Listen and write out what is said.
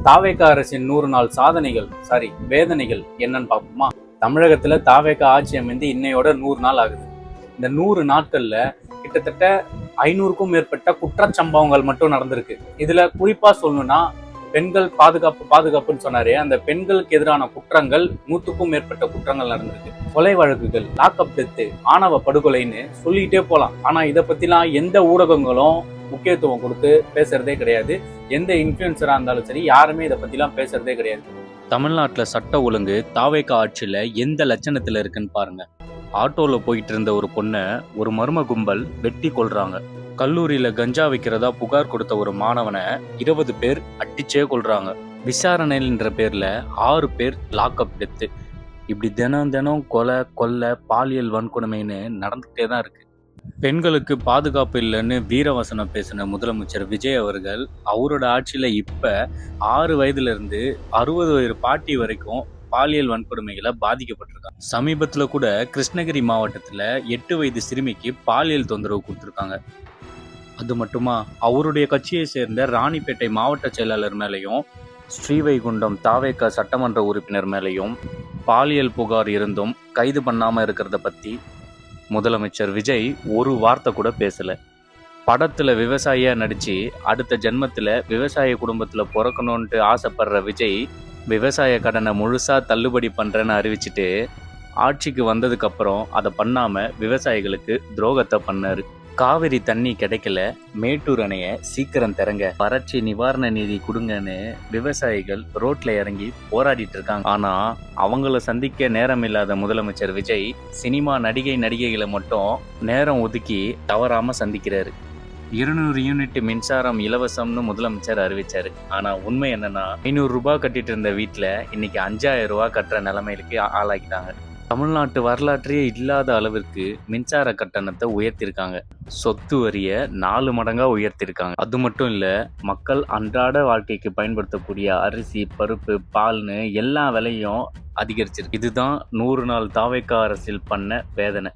தாவேகா அரசின் 100 நாள் சாதனைகள் வேதனைகள் என்னன்னு பார்ப்போமா? தமிழகத்துல தாவேகா ஆட்சி அமைந்து இன்னையோட 100 நாள் ஆகுது. இந்த 100 நாட்கள்ல கிட்டத்தட்ட 500க்கும் மேற்பட்ட குற்றச்சம்பவங்கள் மட்டும் நடந்திருக்கு. இதுல குறிப்பா சொல்லணும்னா பெண்கள் பாதுகாப்புன்னு சொன்னாரு. அந்த பெண்களுக்கு எதிரான குற்றங்கள் 100க்கும் மேற்பட்ட குற்றங்கள் நடந்திருக்கு. கொலை வழக்குகள், லாக்அப் டெத்து, ஆணவ படுகொலைன்னு சொல்லிட்டே போலாம். ஆனா இதை பத்திலாம் எந்த ஊடகங்களும் முக்கியத்துவம் கொடுத்து பேசுறதே கிடையாது. எந்த இன்ஃபுளுசரா இருந்தாலும் சரி, யாருமே இதை பத்திலாம் பேசுறதே கிடையாது. தமிழ்நாட்டுல சட்ட ஒழுங்கு தாவேகா ஆட்சியில எந்த லட்சணத்துல இருக்குன்னு பாருங்க. ஆட்டோல போயிட்டு இருந்த ஒரு பொண்ணை ஒரு மர்ம கும்பல் வெட்டி கொல்றாங்க. கல்லூரியில கஞ்சா வைக்கிறதா புகார் கொடுத்த ஒரு மாணவனை 20 பேர் அடிச்சே கொல்றாங்க. விசாரணைன்ற பேர்ல 6 பேர் லாக்அப் டெத்து. இப்படி தினம் கொலை, பாலியல் வன்கொடுமைன்னு நடந்துகிட்டே தான் இருக்கு. பெண்களுக்கு பாதுகாப்பு இல்லைன்னு வீரவசனம் பேசின முதலமைச்சர் விஜய் அவர்கள் அவரோட ஆட்சியில இப்ப 6 வயதுல இருந்து 60 வயது பாட்டி வரைக்கும் பாலியல் வன்கொடுமைகளை பாதிக்கப்பட்டிருக்காங்க. சமீபத்துல கூட கிருஷ்ணகிரி மாவட்டத்துல 8 வயது சிறுமிக்கு பாலியல் தொந்தரவு கொடுத்திருக்காங்க. அது மட்டுமா, அவருடைய கட்சியை சேர்ந்த ராணிப்பேட்டை மாவட்ட செயலாளர் மேலையும் ஸ்ரீவைகுண்டம் தாவேகா சட்டமன்ற உறுப்பினர் மேலையும் பாலியல் புகார் இருந்தும் கைது பண்ணாம இருக்கிறத பத்தி முதலமைச்சர் விஜய் ஒரு வார்த்தை கூட பேசல. படத்துல விவசாயியா நடிச்சு அடுத்த ஜென்மத்துல விவசாய குடும்பத்துல பிறக்கணும்ட்டு ஆசைப்படுற விஜய் விவசாய கடனை முழுசா தள்ளுபடி பண்றேன்னு அறிவிச்சுட்டு ஆட்சிக்கு வந்ததுக்கு அப்புறம் அதை பண்ணாம விவசாயிகளுக்கு துரோகத்தை பண்ணாரு. காவிரி தண்ணி கிடைக்கல, மேட்டூர் அணைய சீக்கிரம் திறங்க, வறட்சி நிவாரண நிதி கொடுங்கன்னு விவசாயிகள் ரோட்ல இறங்கி போராடிட்டு இருக்காங்க. ஆனா அவங்கள சந்திக்க நேரம் இல்லாத முதலமைச்சர் விஜய் சினிமா நடிகைகளை மட்டும் நேரம் ஒதுக்கி தவறாம சந்திக்கிறாரு. 200 யூனிட் மின்சாரம் இலவசம்னு முதலமைச்சர் அறிவிச்சாரு. ஆனா உண்மை என்னன்னா, 500 ரூபாய் கட்டிட்டு இருந்த வீட்டுல இன்னைக்கு 5000 ரூபாய் கட்டுற நிலைமைக்கு ஆளாக்கிட்டாங்க. தமிழ்நாட்டு வரலாற்றே இல்லாத அளவிற்கு மின்சார கட்டணத்தை உயர்த்திருக்காங்க. சொத்து வரிய 4 மடங்கா உயர்த்திருக்காங்க. அது மட்டும் இல்ல, மக்கள் அன்றாட வாழ்க்கைக்கு பயன்படுத்தக்கூடிய அரிசி, பருப்பு, பால்னு எல்லா விலையும் அதிகரிச்சிருக்கு. இதுதான் 100 நாள் தாவேகா அரசில் பண்ண வேதனை.